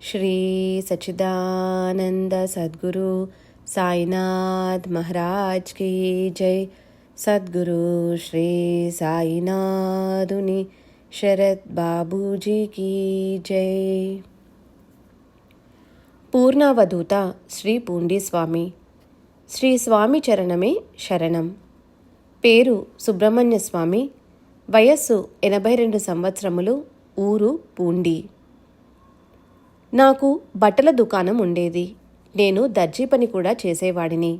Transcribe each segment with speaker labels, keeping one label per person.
Speaker 1: श्री सच्चिदानंद सद्गुरु साईनाथ महाराज की जय। सद्गुरु श्री साईनाथुनि शरद बाबूजी की जय। పూర్ణావధూత శ్రీ పూండి స్వామి. శ్రీ స్వామి చరణమే శరణం. పేరు సుబ్రహ్మణ్య స్వామి. వయస్సు 82 సంవత్సరములు. ఊరు పూండి. నాకు బట్టల దుకాణం ఉండేది. నేను దర్జీ పని కూడా చేసేవాడిని.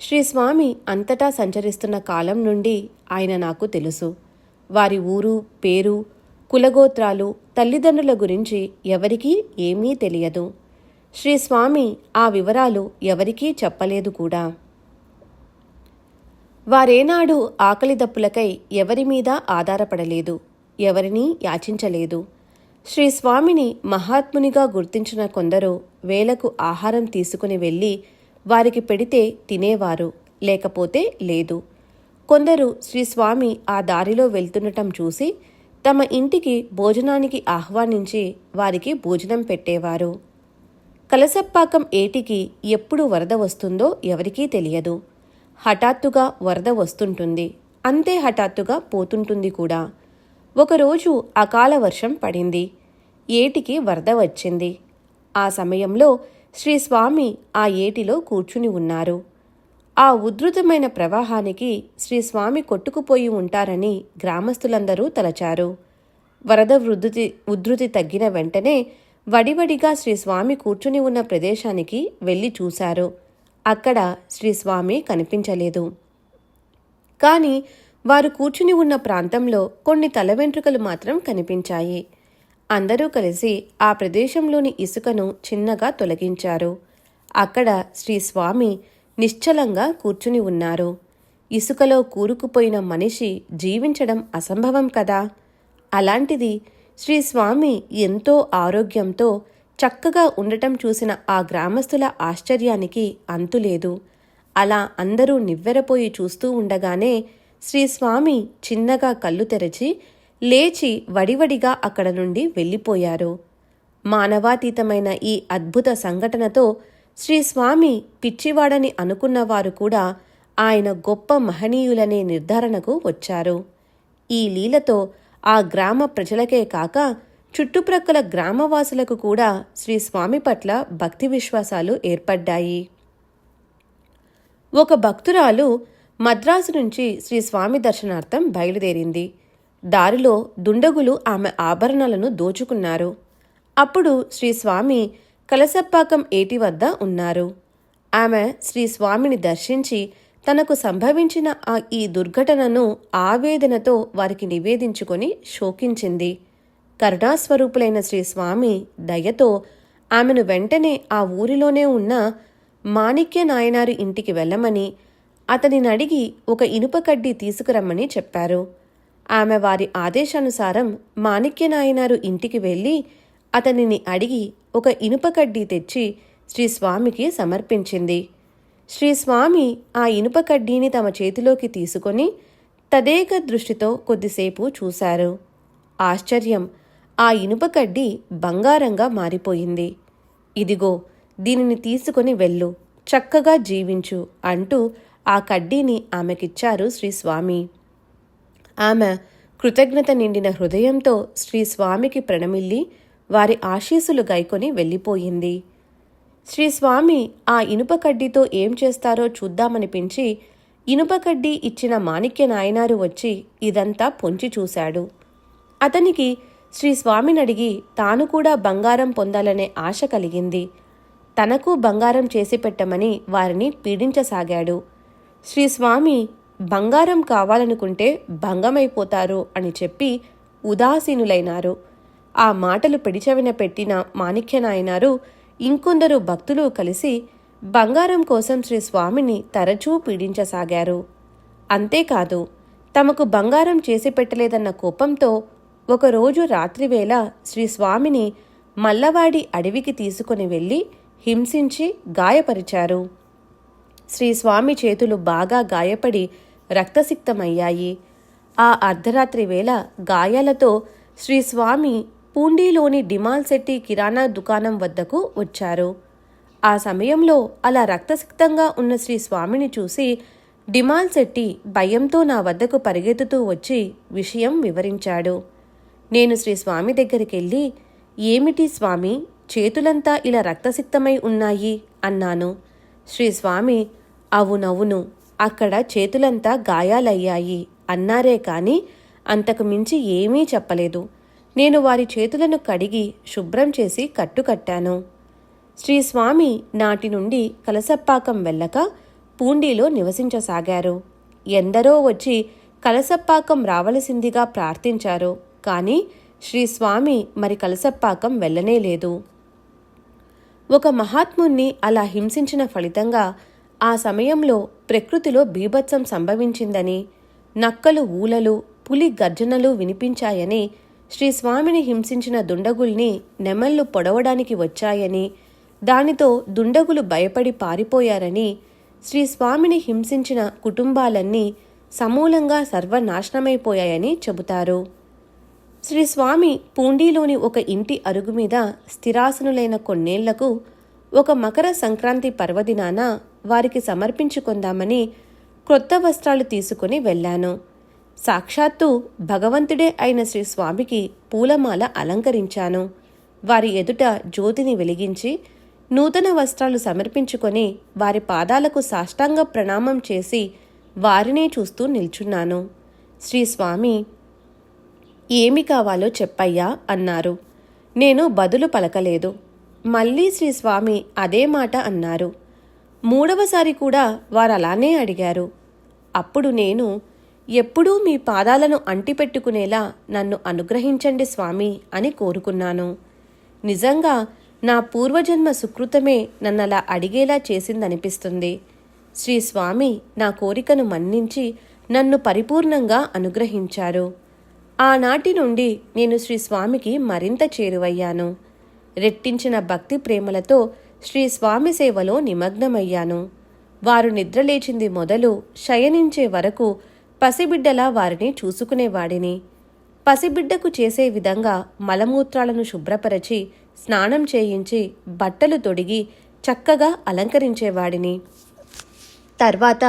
Speaker 1: శ్రీ స్వామి అంతటా సంచరిస్తున్న కాలం నుండి ఆయన నాకు తెలుసు. వారి ఊరు, పేరు, కులగోత్రాలు, తల్లిదండ్రుల గురించి ఎవరికీ ఏమీ తెలియదు. శ్రీ స్వామి ఆ వివరాలు ఎవరికీ చెప్పలేదు కూడా. వారేనాడు ఆకలి దప్పులకై ఎవరి మీద ఆధారపడలేదు, ఎవరినీ యాచించలేదు. శ్రీ స్వామిని మహాత్మునిగా గుర్తించిన కొందరు వేలకు ఆహారం తీసుకుని వెళ్ళి వారికి పెడితే తినేవారు, లేకపోతే లేదు. కొందరు శ్రీ స్వామి ఆ దారిలో వెళ్తుండటం చూసి తమ ఇంటికి భోజనానికి ఆహ్వానించి వారికి భోజనం పెట్టేవారు. కలసప్పాకం ఏటికి ఎప్పుడు వరద వస్తుందో ఎవరికీ తెలియదు. హఠాత్తుగా వరద వస్తుంటుంది, అంతే హఠాత్తుగా పోతుంటుంది కూడా. ఒకరోజు అకాల వర్షం పడింది. ఏటికి వరద వచ్చింది. ఆ సమయంలో శ్రీ స్వామి ఆ ఏటిలో కూర్చుని ఉన్నారు. ఆ ఉధృతమైన ప్రవాహానికి శ్రీ స్వామి కొట్టుకుపోయి ఉంటారని గ్రామస్తులందరూ తలచారు. వరద ఉధృతి తగ్గిన వెంటనే వడివడిగా శ్రీస్వామి కూర్చుని ఉన్న ప్రదేశానికి వెళ్ళి చూశారు. అక్కడ శ్రీస్వామి కనిపించలేదు. కానీ వారు కూర్చుని ఉన్న ప్రాంతంలో కొన్ని తల వెంట్రుకలు మాత్రం కనిపించాయి. అందరూ కలిసి ఆ ప్రదేశంలోని ఇసుకను చిన్నగా తొలగించారు. అక్కడ శ్రీస్వామి నిశ్చలంగా కూర్చుని ఉన్నారు. ఇసుకలో కూరుకుపోయిన మనిషి జీవించడం అసంభవం కదా. అలాంటిది శ్రీస్వామి ఎంతో ఆరోగ్యంతో చక్కగా ఉండటం చూసిన ఆ గ్రామస్తుల ఆశ్చర్యానికి అంతులేదు. అలా అందరూ నివ్వెరపోయి చూస్తూ ఉండగానే శ్రీస్వామి చిన్నగా కళ్ళు తెరచి లేచి వడివడిగా అక్కడ నుండి వెళ్ళిపోయారు. మానవాతీతమైన ఈ అద్భుత సంఘటనతో శ్రీస్వామి పిచ్చివాడని అనుకున్నవారు కూడా ఆయన గొప్ప మహనీయులనే నిర్ధారణకు వచ్చారు. ఈ లీలతో ఆ గ్రామ ప్రజలకే కాక చుట్టుప్రక్కల గ్రామవాసులకు కూడా శ్రీస్వామి పట్ల భక్తి విశ్వాసాలు ఏర్పడ్డాయి. ఒక భక్తురాలు మద్రాసు నుంచి శ్రీస్వామి దర్శనార్థం బయలుదేరింది. దారిలో దుండగులు ఆమె ఆభరణాలను దోచుకున్నారు. అప్పుడు శ్రీస్వామి కలసప్పాకం ఏటి వద్ద ఉన్నారు. ఆమె శ్రీస్వామిని దర్శించి తనకు సంభవించిన ఈ దుర్ఘటనను ఆవేదనతో వారికి నివేదించుకొని శోకించింది. కరుణాస్వరూపులైన శ్రీస్వామి దయతో ఆమెను వెంటనే ఆ ఊరిలోనే ఉన్న మాణిక్య నాయనారు ఇంటికి వెళ్ళమని, అతనిని అడిగి ఒక ఇనుప కడ్డీ తీసుకురమ్మని చెప్పారు. ఆమె వారి ఆదేశానుసారం మాణిక్య నాయనారు ఇంటికి వెళ్ళి అతనిని అడిగి ఒక ఇనుప కడ్డీ తెచ్చి శ్రీస్వామికి సమర్పించింది. శ్రీస్వామి ఆ ఇనుప కడ్డీని తమ చేతిలోకి తీసుకొని తదేక దృష్టితో కొద్దిసేపు చూశారు. ఆశ్చర్యం! ఆ ఇనుప కడ్డీ బంగారంగా మారిపోయింది. ఇదిగో, దీనిని తీసుకొని వెళ్ళు, చక్కగా జీవించు అంటూ ఆ కడ్డీని ఆమెకిచ్చారు శ్రీస్వామి. ఆమె కృతజ్ఞత నిండిన హృదయంతో శ్రీస్వామికి ప్రణమిల్లి వారి ఆశీస్సులు గైకొని వెళ్ళిపోయింది. శ్రీస్వామి ఆ ఇనుప కడ్డీతో ఏం చేస్తారో చూద్దామనిపించి ఇనుప కడ్డీ ఇచ్చిన మాణిక్య నాయనారు వచ్చి ఇదంతా పొంచి చూశాడు. అతనికి శ్రీస్వామినడిగి తాను కూడా బంగారం పొందాలనే ఆశ కలిగింది. తనకు బంగారం చేసి పెట్టమని వారిని పీడించసాగాడు. శ్రీస్వామి బంగారం కావాలనుకుంటే భంగమైపోతారు అని చెప్పి ఉదాసీనులైనారు. ఆ మాటలు పిడిచెవిన పెట్టిన మాణిక్య నాయనారు ఇంకొందరు భక్తులు కలిసి బంగారం కోసం శ్రీస్వామిని తరచూ పీడించసాగారు. అంతేకాదు, తమకు బంగారం చేసి పెట్టలేదన్న కోపంతో ఒకరోజు రాత్రివేళ శ్రీస్వామిని మల్లవాడి అడవికి తీసుకుని వెళ్ళి హింసించి గాయపరిచారు. శ్రీస్వామి చేతులు బాగా గాయపడి రక్తసిక్తమయ్యాయి. ఆ అర్ధరాత్రి వేళ గాయాలతో శ్రీస్వామి పూండీలోని డిమాల్ శెట్టి కిరాణా దుకాణం వద్దకు వచ్చారు. ఆ సమయంలో అలా రక్తసిక్తంగా ఉన్న శ్రీ స్వామిని చూసి డిమాల్ శెట్టి భయంతో నా వద్దకు పరిగెత్తుతూ వచ్చి విషయం వివరించాడు. నేను శ్రీ స్వామి దగ్గరికెళ్ళి, ఏమిటి స్వామి, చేతులంతా ఇలా రక్తసిక్తమై ఉన్నాయి అన్నాను. శ్రీ స్వామి, అవునవును, అక్కడ చేతులంతా గాయాలయ్యాయి అన్నారే కాని అంతకు మించి ఏమీ చెప్పలేదు. నేను వారి చేతులను కడిగి శుభ్రం చేసి కట్టుకట్టాను. శ్రీస్వామి నాటి నుండి కలసప్పాకం వెళ్ళక పూండీలో నివసించసాగారు. ఎందరో వచ్చి కలసప్పాకం రావలసిందిగా ప్రార్థించారు. కానీ శ్రీస్వామి మరి కలసప్పాకం వెళ్ళనేలేదు. ఒక మహాత్ముణ్ణి అలా హింసించిన ఫలితంగా ఆ సమయంలో ప్రకృతిలో బీభత్సం సంభవించిందని, నక్కలు ఊలలు, పులి గర్జనలు వినిపించాయని, శ్రీస్వామిని హింసించిన దుండగుల్ని నెమళ్ళు పొడవడానికి వచ్చాయని, దానితో దుండగులు భయపడి పారిపోయారని, శ్రీస్వామిని హింసించిన కుటుంబాలన్నీ సమూలంగా సర్వనాశనమైపోయాయని చెబుతారు. శ్రీస్వామి పూండీలోని ఒక ఇంటి అరుగు మీద స్థిరాసనులైన కొన్నేళ్లకు ఒక మకర సంక్రాంతి పర్వదినాన వారికి సమర్పించుకుందామని క్రొత్త వస్త్రాలు తీసుకుని వెళ్ళాను. సాక్షాత్తు భగవంతుడే అయిన శ్రీస్వామికి పూలమాల అలంకరించాను. వారి ఎదుట జ్యోతిని వెలిగించి నూతన వస్త్రాలు సమర్పించుకొని వారి పాదాలకు సాష్టాంగ ప్రణామం చేసి వారినే చూస్తూ నిల్చున్నాను. శ్రీస్వామి, ఏమి కావాలో చెప్పయ్యా అన్నారు. నేను బదులు పలకలేదు. మళ్ళీ శ్రీస్వామి అదే మాట అన్నారు. మూడవసారి కూడా వారలానే అడిగారు. అప్పుడు నేను, ఎప్పుడూ మీ పాదాలను అంటిపెట్టుకునేలా నన్ను అనుగ్రహించండి స్వామి అని కోరుకున్నాను. నిజంగా నా పూర్వజన్మ సుకృతమే నన్నలా అడిగేలా చేసిందనిపిస్తుంది. శ్రీస్వామి నా కోరికను మన్నించి నన్ను పరిపూర్ణంగా అనుగ్రహించారు. ఆనాటి నుండి నేను శ్రీస్వామికి మరింత చేరువయ్యాను. రెట్టించిన భక్తి ప్రేమలతో శ్రీస్వామి సేవలో నిమగ్నమయ్యాను. వారు నిద్రలేచింది మొదలు శయనించే వరకు పసిబిడ్డలా వారిని చూసుకునేవాడిని. పసిబిడ్డకు చేసే విధంగా మలమూత్రాలను శుభ్రపరచి స్నానం చేయించి బట్టలు తొడిగి చక్కగా అలంకరించేవాడిని. తర్వాత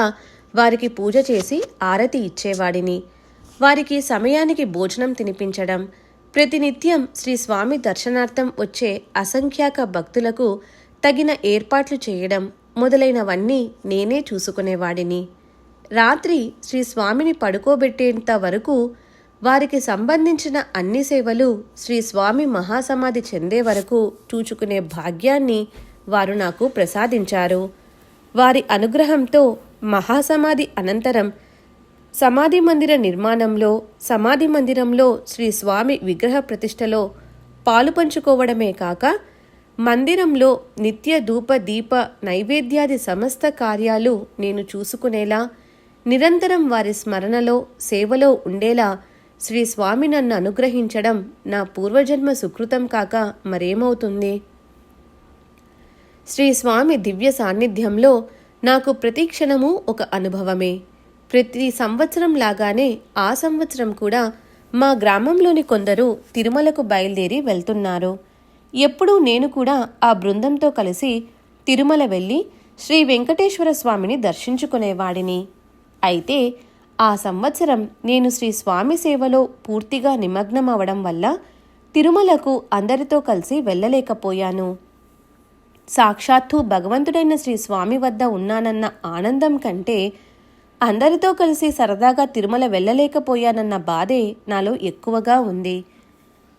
Speaker 1: వారికి పూజ చేసి ఆరతి ఇచ్చేవాడిని. వారికి సమయానికి భోజనం తినిపించడం, ప్రతినిత్యం శ్రీస్వామి దర్శనార్థం వచ్చే అసంఖ్యాక భక్తులకు తగిన ఏర్పాట్లు చేయడం మొదలైనవన్నీ నేనే చూసుకునేవాడిని. రాత్రి శ్రీస్వామిని పడుకోబెట్టేంత వరకు వారికి సంబంధించిన అన్ని సేవలు శ్రీస్వామి మహాసమాధి చెందే వరకు చూచుకునే భాగ్యాన్ని వారు నాకు ప్రసాదించారు. వారి అనుగ్రహంతో మహాసమాధి అనంతరం సమాధి మందిర నిర్మాణంలో, సమాధి మందిరంలో శ్రీస్వామి విగ్రహ ప్రతిష్టలో పాలు పంచుకోవడమే కాక మందిరంలో నిత్య ధూప దీప నైవేద్యాది సమస్త కార్యాలు నేను చూసుకునేలా, నిరంతరం వారి స్మరణలో సేవలో ఉండేలా శ్రీస్వామి నన్ను అనుగ్రహించడం నా పూర్వజన్మ సుకృతం కాక మరేమవుతుంది? శ్రీస్వామి దివ్య సాన్నిధ్యంలో నాకు ప్రతి క్షణము ఒక అనుభవమే. ప్రతి సంవత్సరం లాగానే ఆ సంవత్సరం కూడా మా గ్రామంలోని కొందరు తిరుమలకు బయలుదేరి వెళ్తున్నారు. ఎప్పుడూ నేను కూడా ఆ బృందంతో కలిసి తిరుమల వెళ్ళి శ్రీ వెంకటేశ్వర స్వామిని దర్శించుకునేవాడిని. అయితే ఆ సంవత్సరం నేను శ్రీస్వామి సేవలో పూర్తిగా నిమగ్నమవడం వల్ల తిరుమలకు అందరితో కలిసి వెళ్ళలేకపోయాను. సాక్షాత్తు భగవంతుడైన శ్రీస్వామి వద్ద ఉన్నానన్న ఆనందం కంటే అందరితో కలిసి సరదాగా తిరుమల వెళ్ళలేకపోయానన్న బాధే నాలో ఎక్కువగా ఉంది.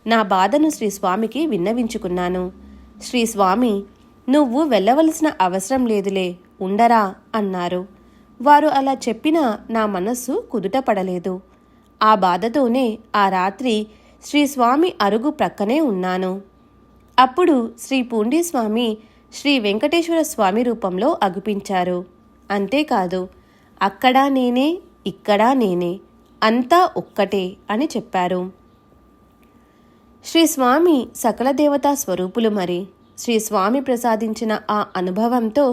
Speaker 1: నా బాధను శ్రీస్వామికి విన్నవించుకున్నాను. శ్రీస్వామి, నువ్వు వెళ్ళవలసిన అవసరం లేదులే, ఉండరా అన్నారు. వారు అలా చెప్పినా నా మనస్సు కుదుటపడలేదు. ఆ బాధతోనే ఆ రాత్రి శ్రీస్వామి అరుగు ప్రక్కనే ఉన్నాను. అప్పుడు శ్రీ పూండీస్వామి శ్రీ వెంకటేశ్వర స్వామి రూపంలో అగుపించారు. అంతేకాదు, అక్కడా నేనే, ఇక్కడా నేనే, అంతా ఒక్కటే అని చెప్పారు. శ్రీస్వామి సకల దేవతా స్వరూపులు. మరి శ్రీస్వామి ప్రసాదించిన ఆ అనుభవంతో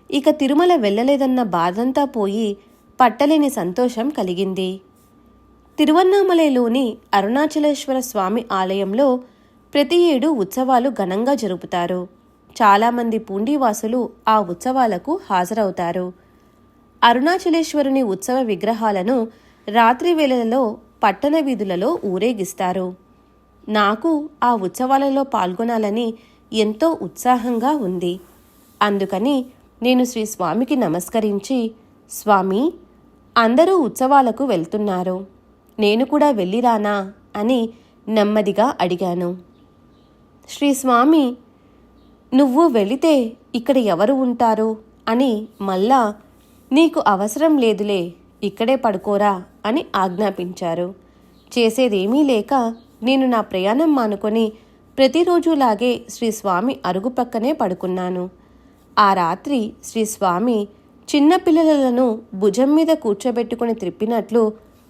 Speaker 1: ఇక తిరుమల వెళ్ళలేదన్న బాధంతా పోయి పట్టలేని సంతోషం కలిగింది. తిరువన్నామలైలోని అరుణాచలేశ్వర స్వామి ఆలయంలో ప్రతి ఏడు ఉత్సవాలు ఘనంగా జరుపుతారు. చాలామంది పూండీవాసులు ఆ ఉత్సవాలకు హాజరవుతారు. అరుణాచలేశ్వరుని ఉత్సవ విగ్రహాలను రాత్రి వేళలలో పట్టణ వీధులలో ఊరేగిస్తారు. నాకు ఆ ఉత్సవాలలో పాల్గొనాలని ఎంతో ఉత్సాహంగా ఉంది. అందుకని నేను శ్రీ స్వామికి నమస్కరించి, స్వామి, అందరూ ఉత్సవాలకు వెళ్తున్నారు, నేను కూడా వెళ్ళిరానా అని నెమ్మదిగా అడిగాను. శ్రీ స్వామి, నువ్వు వెళితే ఇక్కడ ఎవరు ఉంటారు అని మళ్ళా, నీకు అవసరం లేదులే, ఇక్కడే పడుకోరా అని ఆజ్ఞాపించారు. చేసేదేమీ లేక నేను నా ప్రయాణం మానుకొని ప్రతిరోజులాగే శ్రీస్వామి అరుగు పక్కనే పడుకున్నాను. ఆ రాత్రి శ్రీస్వామి చిన్నపిల్లలను భుజం మీద కూర్చోబెట్టుకుని త్రిప్పినట్లు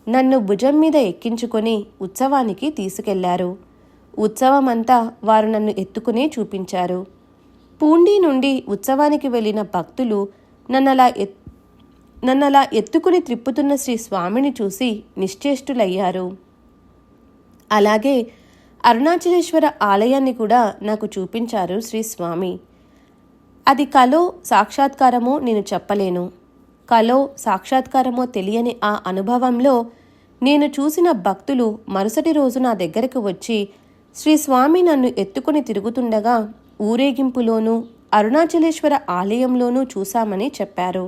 Speaker 1: నన్ను భుజం మీద ఎక్కించుకొని ఉత్సవానికి తీసుకెళ్లారు. ఉత్సవమంతా వారు నన్ను ఎత్తుకునే చూపించారు. పూండి నుండి ఉత్సవానికి వెళ్ళిన భక్తులు నన్నలా ఎత్తుకుని త్రిప్పుతున్న శ్రీ స్వామిని చూసి నిశ్చేష్టులయ్యారు. అలాగే అరుణాచలేశ్వర ఆలయాన్ని కూడా నాకు చూపించారు శ్రీ స్వామి. అది కలో సాక్షాత్కారమో నేను చెప్పలేను. కలో సాక్షాత్కారమో తెలియని ఆ అనుభవంలో నేను చూసిన భక్తులు మరుసటి రోజు నా దగ్గరకు వచ్చి శ్రీ స్వామి నన్ను ఎత్తుకుని తిరుగుతుండగా ఊరేగింపులోనూ అరుణాచలేశ్వర ఆలయంలోనూ చూశామని చెప్పారు.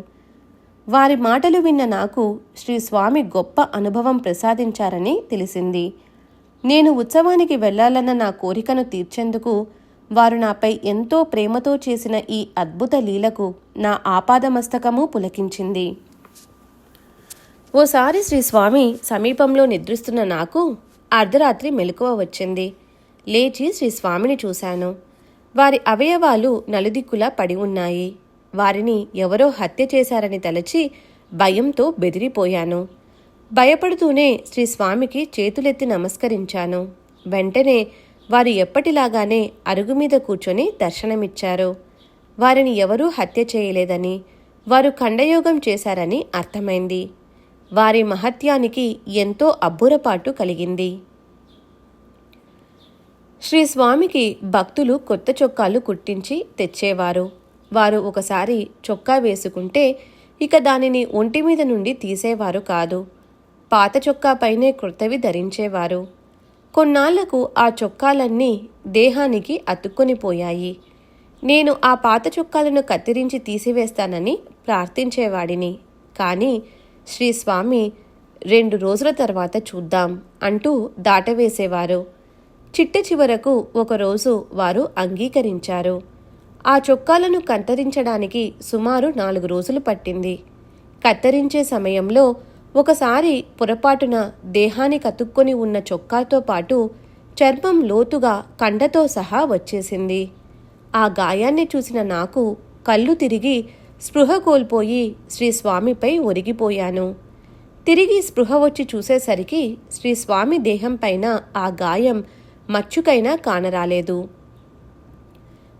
Speaker 1: వారి మాటలు విన్న నాకు శ్రీ స్వామి గొప్ప అనుభవం ప్రసాదించారని తెలిసింది. నేను ఉత్సవానికి వెళ్లాలన్న నా కోరికను తీర్చేందుకు వారు నాపై ఎంతో ప్రేమతో చేసిన ఈ అద్భుత లీలకు నా ఆపాదమస్తకము పులకించింది. ఓసారి శ్రీ స్వామి సమీపంలో నిద్రిస్తున్న నాకు అర్ధరాత్రి మెలకువ వచ్చింది. లేచి శ్రీ స్వామిని చూశాను. వారి అవయవాలు నలుదిక్కులా పడి ఉన్నాయి. వారిని ఎవరో హత్య చేశారని తలచి భయంతో బెదిరిపోయాను. భయపడుతూనే శ్రీ స్వామికి చేతులెత్తి నమస్కరించాను. వెంటనే వారు ఎప్పటిలాగానే అరుగు మీద కూర్చొని దర్శనమిచ్చారు. వారిని ఎవరూ హత్య చేయలేదని, వారు ఖండయోగం చేశారని అర్థమైంది. వారి మహత్యానికి ఎంతో అబ్బురపాటు కలిగింది. శ్రీ స్వామికి భక్తులు కొత్త చొక్కాలు కుట్టించి తెచ్చేవారు. వారు ఒకసారి చొక్కా వేసుకుంటే ఇక దానిని ఒంటి మీద నుండి తీసేవారు కాదు. పాత చొక్కాపైనే క్రొత్తవి ధరించేవారు. కొన్నాళ్లకు ఆ చొక్కాలన్నీ దేహానికి అతుక్కొనిపోయాయి. నేను ఆ పాత చొక్కాలను కత్తిరించి తీసివేస్తానని ప్రార్థించేవాడిని. కానీ శ్రీస్వామి 2 రోజుల తర్వాత చూద్దాం అంటూ దాటవేసేవారు. చిట్ట చివరకు ఒకరోజు వారు అంగీకరించారు. ఆ చొక్కాలను కత్తిరించడానికి సుమారు 4 రోజులు పట్టింది. కత్తిరించే సమయంలో ఒకసారి పొరపాటున దేహానికి అతుక్కొని ఉన్న చొక్కాతో పాటు చర్మం లోతుగా కండతో సహా వచ్చేసింది. ఆ గాయాన్ని చూసిన నాకు కళ్ళు తిరిగి స్పృహ కోల్పోయి శ్రీస్వామిపై ఒరిగిపోయాను. తిరిగి స్పృహ వచ్చి చూసేసరికి శ్రీస్వామి దేహం పైన ఆ గాయం మచ్చుకైనా కానరాలేదు.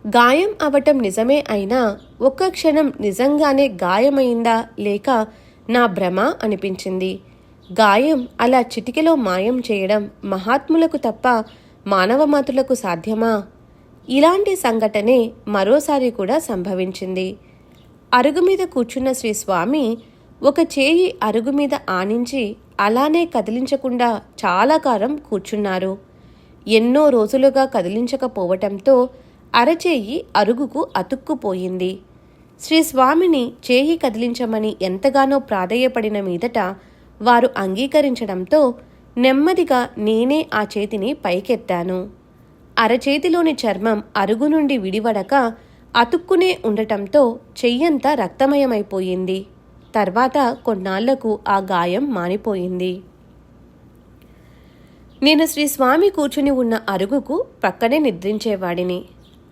Speaker 1: గాయం అవటం నిజమే అయినా ఒక్క క్షణం నిజంగానే గాయమైందా లేక నా భ్రమ అనిపించింది. గాయం అలా చిటికెలో మాయం చేయడం మహాత్ములకు తప్ప మానవమాతులకు సాధ్యమా? ఇలాంటి సంఘటనే మరోసారి కూడా సంభవించింది. అరుగు మీద కూర్చున్న శ్రీస్వామి ఒక చేయి అరుగు మీద ఆనించి అలానే కదిలించకుండా చాలా కాలం కూర్చున్నారు. ఎన్నో రోజులుగా కదిలించకపోవటంతో అరచేయి అరుగుకు అతుక్కుపోయింది. శ్రీస్వామిని చేయి కదిలించమని ఎంతగానో ప్రాధేయపడిన మీదట వారు అంగీకరించడంతో నెమ్మదిగా నేనే ఆ చేతిని పైకెత్తాను. అరచేతిలోని చర్మం అరుగు నుండి విడివడక అతుక్కునే ఉండటంతో చెయ్యంతా రక్తమయమైపోయింది. తర్వాత కొన్నాళ్లకు ఆ గాయం మానిపోయింది. నేను శ్రీస్వామి కూర్చుని ఉన్న అరుగుకు పక్కనే నిద్రించేవాడిని.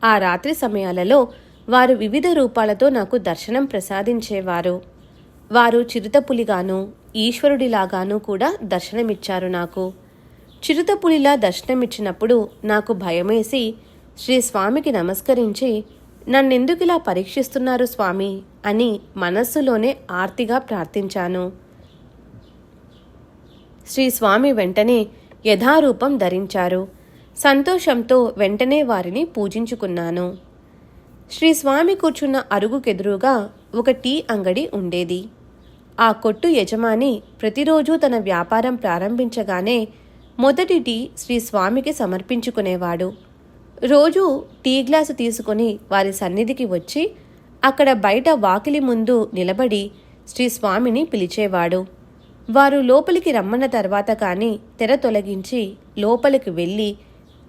Speaker 1: ఆ రాత్రి సమయాలలో వారు వివిధ రూపాలతో నాకు దర్శనం ప్రసాదించేవారు. వారు చిరుతపులిగాను ఈశ్వరుడిలాగానూ కూడా దర్శనమిచ్చారు నాకు. చిరుతపులిలా దర్శనమిచ్చినప్పుడు నాకు భయమేసి శ్రీస్వామికి నమస్కరించి, నన్నెందుకిలా పరీక్షిస్తున్నారు స్వామి అని మనస్సులోనే ఆర్తిగా ప్రార్థించాను. శ్రీస్వామి వెంటనే యథారూపం ధరించారు. సంతోషంతో వెంటనే వారిని పూజించుకున్నాను. శ్రీ స్వామి కూర్చున్న అరుగుకెదురుగా ఒక టీ అంగడి ఉండేది. ఆ కొట్టు యజమాని ప్రతిరోజూ తన వ్యాపారం ప్రారంభించగానే మొదటి టీ శ్రీ స్వామికి సమర్పించుకునేవాడు. రోజూ టీ గ్లాసు తీసుకుని వారి సన్నిధికి వచ్చి అక్కడ బయట వాకిలి ముందు నిలబడి శ్రీ స్వామిని పిలిచేవాడు. వారు లోపలికి రమ్మన్న తర్వాత కానీ తెర తొలగించి లోపలికి వెళ్ళి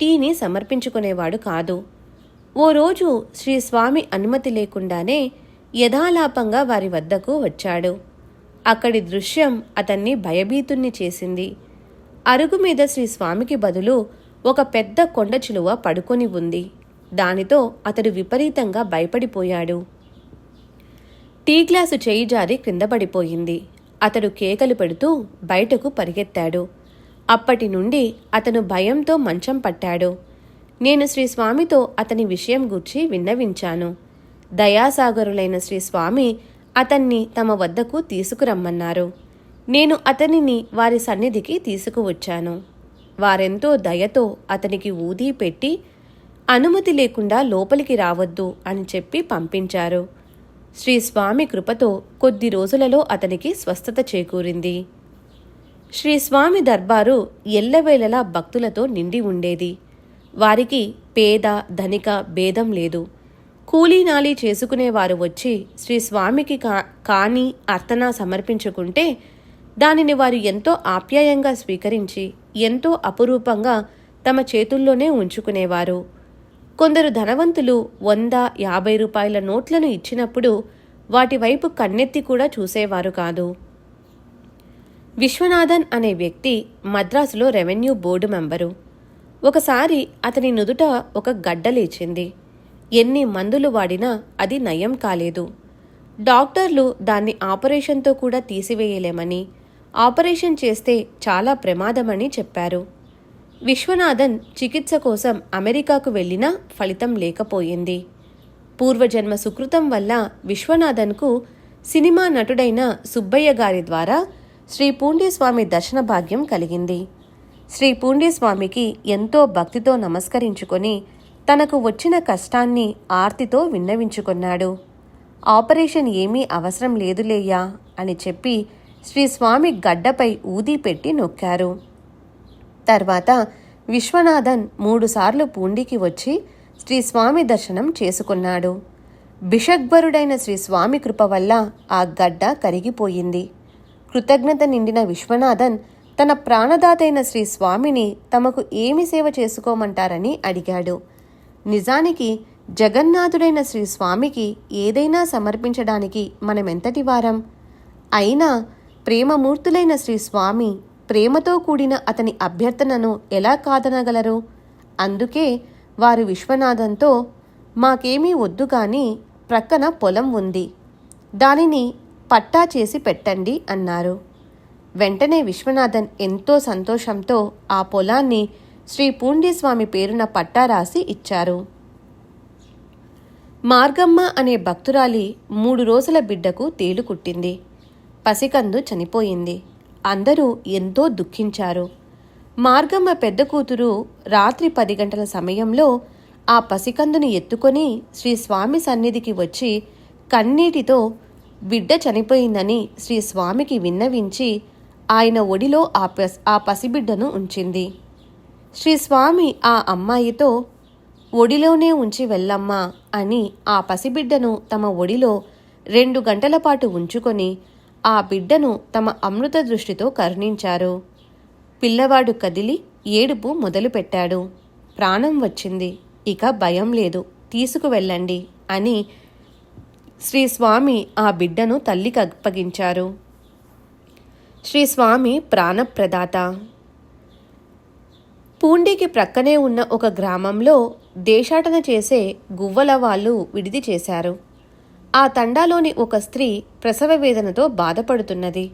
Speaker 1: టీని సమర్పించుకునేవాడు కాదు. ఓ రోజు శ్రీ స్వామి అనుమతి లేకుండానే యథాలాపంగా వారి వద్దకు వచ్చాడు. అక్కడి దృశ్యం అతన్ని భయభీతుణ్ణి చేసింది. అరుగు మీద శ్రీ స్వామికి బదులు ఒక పెద్ద కొండ చిలువ పడుకొని ఉంది. దానితో అతడు విపరీతంగా భయపడిపోయాడు. టీ గ్లాసు చేయి జారి క్రింద పడిపోయింది. అతడు కేకలు పెడుతూ బయటకు పరిగెత్తాడు. అప్పటి నుండి అతను భయంతో మంచం పట్టాడు. నేను శ్రీ స్వామితో అతని విషయం గూర్చి విన్నవించాను. దయాసాగరులైన శ్రీ స్వామి అతన్ని తమ వద్దకు తీసుకురమ్మన్నారు. నేను అతనిని వారి సన్నిధికి తీసుకువచ్చాను. వారెంతో దయతో అతనికి ఊదీ పెట్టి అనుమతి లేకుండా లోపలికి రావద్దు అని చెప్పి పంపించారు. శ్రీ స్వామి కృపతో కొద్ది రోజులలో అతనికి స్వస్థత చేకూరింది. శ్రీ స్వామి దర్బారు ఎల్లవేళలా భక్తులతో నిండి ఉండేది. వారికి పేద ధనిక భేదం లేదు. కూలీనాలీ చేసుకునేవారు వచ్చి శ్రీ స్వామికి కాని అర్చన సమర్పించుకుంటే దానిని వారు ఎంతో ఆప్యాయంగా స్వీకరించి ఎంతో అపురూపంగా తమ చేతుల్లోనే ఉంచుకునేవారు. కొందరు ధనవంతులు 100-50 రూపాయల నోట్లను ఇచ్చినప్పుడు వాటి వైపు కన్నెత్తి కూడా చూసేవారు కాదు. విశ్వనాథన్ అనే వ్యక్తి మద్రాసులో రెవెన్యూ బోర్డు మెంబరు. ఒకసారి అతని నుదుట ఒక గడ్డ లేచింది. ఎన్ని మందులు వాడినా అది నయం కాలేదు. డాక్టర్లు దాన్ని ఆపరేషన్తో కూడా తీసివేయలేమని, ఆపరేషన్ చేస్తే చాలా ప్రమాదమని చెప్పారు. విశ్వనాథన్ చికిత్స కోసం అమెరికాకు వెళ్ళినా ఫలితం లేకపోయింది. పూర్వజన్మ సుకృతం వల్ల విశ్వనాథన్కు సినిమా నటుడైన సుబ్బయ్య గారి ద్వారా శ్రీ పూండీస్వామి దర్శన భాగ్యం కలిగింది. శ్రీ పూండీస్వామికి ఎంతో భక్తితో నమస్కరించుకొని తనకు వచ్చిన కష్టాన్ని ఆర్తితో విన్నవించుకున్నాడు. ఆపరేషన్ ఏమీ అవసరం లేదులేయ్యా అని చెప్పి శ్రీ స్వామి గడ్డపై ఊదీ పెట్టి నొక్కారు. తర్వాత విశ్వనాథన్ 3 సార్లు పూండికి వచ్చి శ్రీ స్వామి దర్శనం చేసుకున్నాడు. బిషగ్వరుడైన శ్రీ స్వామి కృప వల్ల ఆ గడ్డ కరిగిపోయింది. కృతజ్ఞత నిండిన విశ్వనాథన్ తన ప్రాణదాతైన శ్రీ స్వామిని తమకు ఏమి సేవ చేసుకోమంటారని అడిగాడు. నిజానికి జగన్నాథుడైన శ్రీ స్వామికి ఏదైనా సమర్పించడానికి మనమెంతటి వారం? అయినా ప్రేమమూర్తులైన శ్రీ స్వామి ప్రేమతో కూడిన అతని అభ్యర్థనను ఎలా కాదనగలరు? అందుకే వారు విశ్వనాథంతో, మాకేమీ వద్దు కానీ ప్రక్కన పొలం ఉంది, దానిని పట్టా చేసి పెట్టండి అన్నారు. వెంటనే విశ్వనాథన్ ఎంతో సంతోషంతో ఆ పొలాన్ని శ్రీ పూండీస్వామి పేరున పట్టా రాసి ఇచ్చారు. మార్గమ్మ అనే భక్తురాలి 3 రోజుల బిడ్డకు తేలు కుట్టింది. పసికందు చనిపోయింది. అందరూ ఎంతో దుఃఖించారు. మార్గమ్మ పెద్ద కూతురు రాత్రి 10 గంటల సమయంలో ఆ పసికందుని ఎత్తుకొని శ్రీ స్వామి సన్నిధికి వచ్చి కన్నీటితో బిడ్డ చనిపోయిందని శ్రీ స్వామికి విన్నవించి ఆయన ఒడిలో ఆ పసిబిడ్డను ఉంచింది. శ్రీ స్వామి ఆ అమ్మాయితో, ఒడిలోనే ఉంచి వెళ్ళమ్మా అని ఆ పసిబిడ్డను తమ ఒడిలో 2 గంటల పాటు ఉంచుకొని ఆ బిడ్డను తమ అమృత దృష్టితో కరుణించారు. పిల్లవాడు కదిలి ఏడుపు మొదలుపెట్టాడు. ప్రాణం వచ్చింది, ఇక భయం లేదు, తీసుకువెళ్ళండి అని శ్రీ స్వామి ఆ బిడ్డను తల్లికి అప్పగించారు. శ్రీ స్వామి ప్రాణప్రదాత. పూండికి ప్రక్కనే ఉన్న ఒక గ్రామంలో దేశాటన చేసే గువ్వల వాళ్ళు విడిది చేశారు. ఆ తండాలోని ఒక స్త్రీ ప్రసవ వేదనతో బాధపడుతున్నది.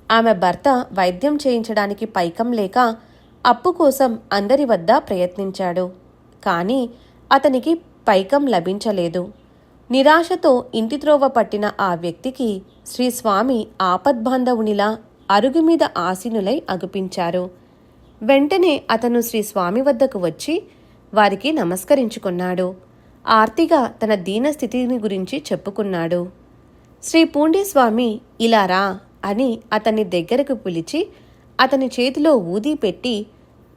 Speaker 1: ఆమె భర్త వైద్యం చేయించడానికి పైకం లేక అప్పు కోసం అందరి వద్ద ప్రయత్నించాడు. కానీ అతనికి పైకం లభించలేదు. నిరాశతో ఇంటిత్రోవ పట్టిన ఆ వ్యక్తికి శ్రీ స్వామి ఆపద్బాంధవునిలా అరుగు మీద ఆసీనులై అగుపించారు. వెంటనే అతను శ్రీ స్వామి వద్దకు వచ్చి వారికి నమస్కరించుకున్నాడు. ఆర్తిగా తన దీనస్థితిని గురించి చెప్పుకున్నాడు. శ్రీ పూండీస్వామి ఇలా రా అని అతన్ని దగ్గరకు పిలిచి అతని చేతిలో ఊదీ పెట్టి,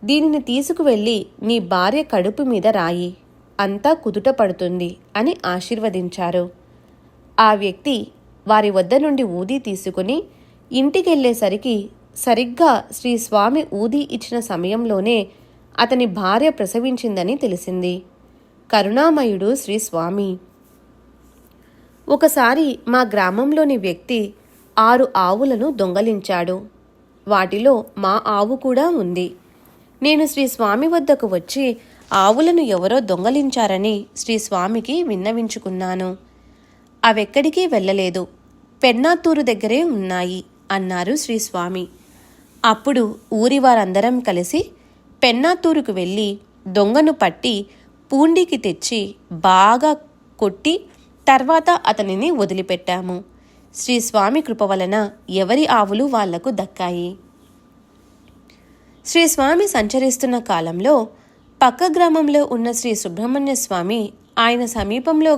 Speaker 1: దీనిని తీసుకువెళ్ళి నీ భార్య కడుపు మీద రాయి, అంతా కుదుట పడుతుంది అని ఆశీర్వదించారు. ఆ వ్యక్తి వారి వద్ద నుండి ఊదీ తీసుకుని ఇంటికెళ్లేసరికి సరిగ్గా శ్రీ స్వామి ఊదీ ఇచ్చిన సమయంలోనే అతని భార్య ప్రసవించిందని తెలిసింది. కరుణామయుడు శ్రీ స్వామి. ఒకసారి మా గ్రామంలోని వ్యక్తి 6 ఆవులను దొంగలించాడు. వాటిలో మా ఆవు కూడా ఉంది. నేను శ్రీ స్వామి వద్దకు వచ్చి ఆవులను ఎవరో దొంగలించారని శ్రీ స్వామికి విన్నవించుకున్నాను. అవెక్కడికి వెళ్ళలేదు, పెన్నాతూరు దగ్గరే ఉన్నాయి అన్నారు శ్రీ స్వామి. అప్పుడు ఊరి వారందరం కలిసి పెన్నాతూరుకు వెళ్ళి దొంగను పట్టి పూండికి తెచ్చి బాగా కొట్టి తర్వాత అతనిని వదిలిపెట్టాము. శ్రీ స్వామి కృప వలన ఎవరి ఆవులు వాళ్లకు దక్కాయి. శ్రీ స్వామి సంచరిస్తున్న కాలంలో పక్క గ్రామంలో ఉన్న శ్రీ సుబ్రహ్మణ్య స్వామి ఆయన సమీపంలో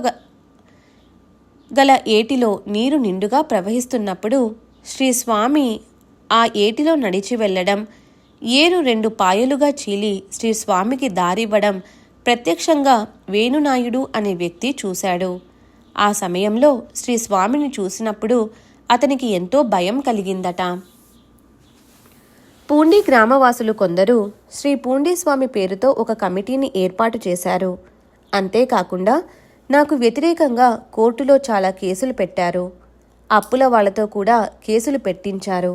Speaker 1: గల ఏటిలో నీరు నిండుగా ప్రవహిస్తున్నప్పుడు శ్రీ స్వామి ఆ ఏటిలో నడిచి వెళ్ళడం, ఏరు 2 పాయలుగా చీలి శ్రీ స్వామికి దారివ్వడం ప్రత్యక్షంగా వేణునాయుడు అనే వ్యక్తి చూశాడు. ఆ సమయంలో శ్రీ స్వామిని చూసినప్పుడు అతనికి ఎంతో భయం కలిగిందట. పూండి గ్రామవాసులు కొందరు శ్రీ పూండీస్వామి పేరుతో ఒక కమిటీని ఏర్పాటు చేశారు. అంతేకాకుండా నాకు వ్యతిరేకంగా కోర్టులో చాలా కేసులు పెట్టారు. అప్పుల వాళ్లతో కూడా కేసులు పెట్టించారు.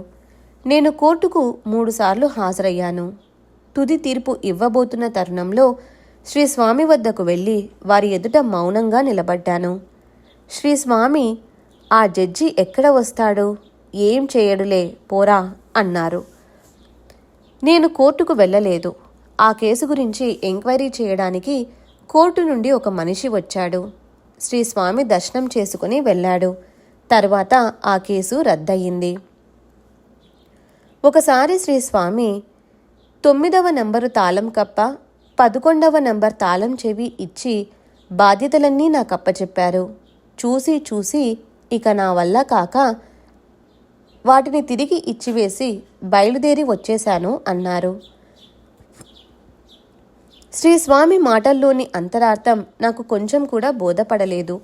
Speaker 1: నేను కోర్టుకు 3 సార్లు హాజరయ్యాను. తుది తీర్పు ఇవ్వబోతున్న తరుణంలో శ్రీ స్వామి వద్దకు వెళ్ళి వారి ఎదుట మౌనంగా నిలబడ్డాను. శ్రీ స్వామి, ఆ జడ్జి ఎక్కడ వస్తాడు, ఏం చేయడులే పోరా అన్నారు. నేను కోర్టుకు వెళ్ళలేదు. ఆ కేసు గురించి ఎంక్వైరీ చేయడానికి కోర్టు నుండి ఒక మనిషి వచ్చాడు. శ్రీ స్వామి దర్శనం చేసుకుని వెళ్ళాడు. తర్వాత ఆ కేసు రద్దయింది. ఒకసారి శ్రీ స్వామి 9వ నంబరు తాళం కప్ప 11వ నంబర్ తాళం చెవి ఇచ్చి బాధ్యతలన్నీ నాకప్పచెప్పారు. చూసి ఇక నా వల్ల కాక వాటిని తిరిగి ఇచ్చివేసి బయలుదేరి వచ్చేశాను అన్నారు. శ్రీ స్వామి మాటల్లోని అంతరార్థం నాకు కొంచెం కూడా బోధపడలేదు.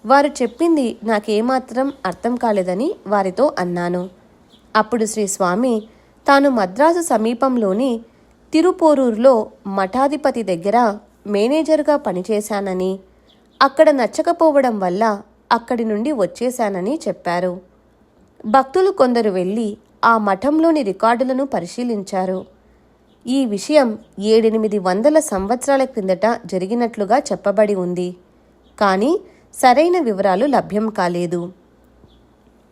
Speaker 1: వారు చెప్పింది నాకేమాత్రం అర్థం కాలేదని వారితో అన్నాను. అప్పుడు శ్రీ స్వామి తాను మద్రాసు సమీపంలోని తిరుపోరూరులో మఠాధిపతి దగ్గర మేనేజర్గా పనిచేశానని, అక్కడ నచ్చకపోవడం వల్ల అక్కడి నుండి వచ్చేశానని చెప్పారు. భక్తులు కొందరు వెళ్ళి ఆ మఠంలోని రికార్డులను పరిశీలించారు. ఈ విషయం 700-800 సంవత్సరాల క్రిందట జరిగినట్లుగా చెప్పబడి ఉంది. కానీ సరైన వివరాలు లభ్యం కాలేదు.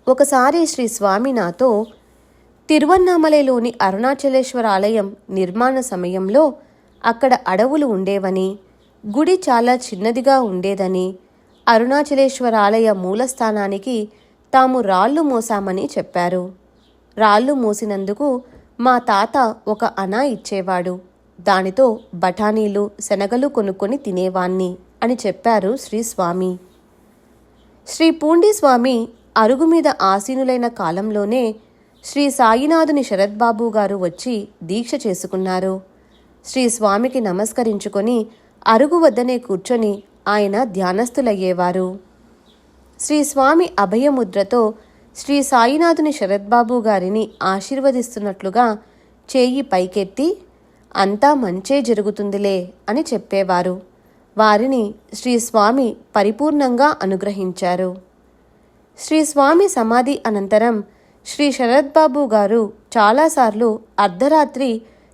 Speaker 1: ఒకసారి శ్రీ స్వామి నాతో తిరువన్నామలైలోని అరుణాచలేశ్వర ఆలయం నిర్మాణ సమయంలో అక్కడ అడవులు ఉండేవని, గుడి చాలా చిన్నదిగా ఉండేదని, అరుణాచలేశ్వర ఆలయ మూలస్థానానికి తాము రాళ్లు మోసామని చెప్పారు. రాళ్లు మోసినందుకు మా తాత ఒక అనా ఇచ్చేవాడు. దానితో బఠానీలు, శనగలు కొనుక్కొని తినేవాణ్ణి అని చెప్పారు శ్రీ స్వామి. శ్రీ పూండీస్వామి అరుగు మీద ఆసీనులైన కాలంలోనే శ్రీ సాయినాథుని శరద్బాబు గారు వచ్చి దీక్ష చేసుకున్నారు. శ్రీ స్వామికి నమస్కరించుకొని అరుగు వద్దనే కూర్చొని ఆయన ధ్యానస్థులయ్యేవారు. శ్రీ స్వామి అభయముద్రతో శ్రీ సాయినాథుని శరద్బాబు గారిని ఆశీర్వదిస్తున్నట్లుగా చేయి పైకెత్తి అంతా మంచే జరుగుతుందిలే అని చెప్పేవారు. వారిని శ్రీ స్వామి పరిపూర్ణంగా అనుగ్రహించారు. శ్రీ స్వామి సమాధి అనంతరం శ్రీ శరద్బాబు గారు చాలాసార్లు అర్ధరాత్రి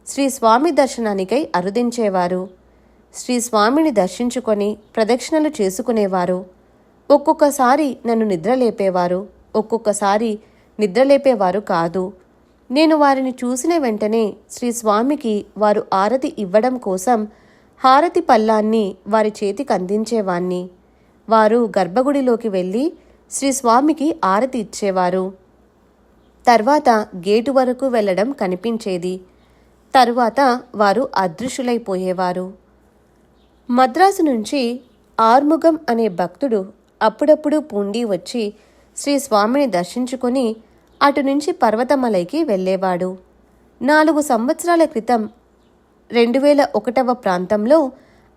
Speaker 1: శ్రీ స్వామి దర్శనానికై అరుదించేవారు. శ్రీ స్వామిని దర్శించుకొని ప్రదక్షిణలు చేసుకునేవారు. ఒక్కొక్కసారి నన్ను నిద్రలేపేవారు, ఒక్కొక్కసారి నిద్రలేపేవారు కాదు. నేను వారిని చూసిన వెంటనే శ్రీ స్వామికి వారు ఆరతి ఇవ్వడం కోసం హారతి పళ్ళాన్ని వారి చేతికి అందించేవాణ్ణి. వారు గర్భగుడిలోకి వెళ్ళి శ్రీ స్వామికి ఆరతి ఇచ్చేవారు. తర్వాత గేటు వరకు వెళ్ళడం కనిపించేది. తరువాత వారు అదృశ్యులైపోయేవారు. మద్రాసు నుంచి ఆర్ముగం అనే భక్తుడు అప్పుడప్పుడు పూండి వచ్చి శ్రీ స్వామిని దర్శించుకొని అటు నుంచి పర్వతమలైకి వెళ్ళేవాడు. 4 సంవత్సరాల క్రితం 2001 ప్రాంతంలో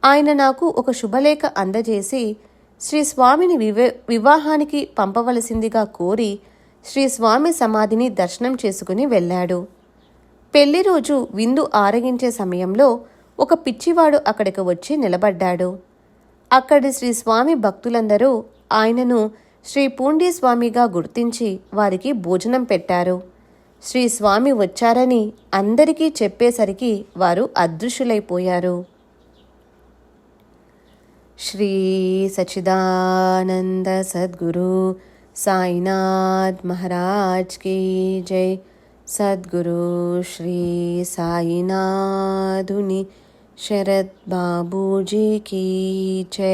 Speaker 1: ఆయన నాకు ఒక శుభలేఖ అందజేసి శ్రీ స్వామిని వివాహానికి పంపవలసిందిగా కోరి శ్రీ స్వామి సమాధిని దర్శనం చేసుకుని వెళ్ళాడు. పెళ్లి రోజు విందు ఆరగించే సమయంలో ఒక పిచ్చివాడు అక్కడికి వచ్చి నిలబడ్డాడు. అక్కడి శ్రీ స్వామి భక్తులందరూ ఆయనను శ్రీ పూండి స్వామిగా గుర్తించి వారికి భోజనం పెట్టారు. శ్రీ స్వామి వచ్చారని అందరికీ చెప్పేసరికి వారు అదృశ్యులైపోయారు. శ్రీ సచ్చిదానంద సద్గురు సాయినాథ్ మహారాజ్ కీ జై. సద్గురు శ్రీ సాయినాథుని శరత్ బాబూజీ కీ జై.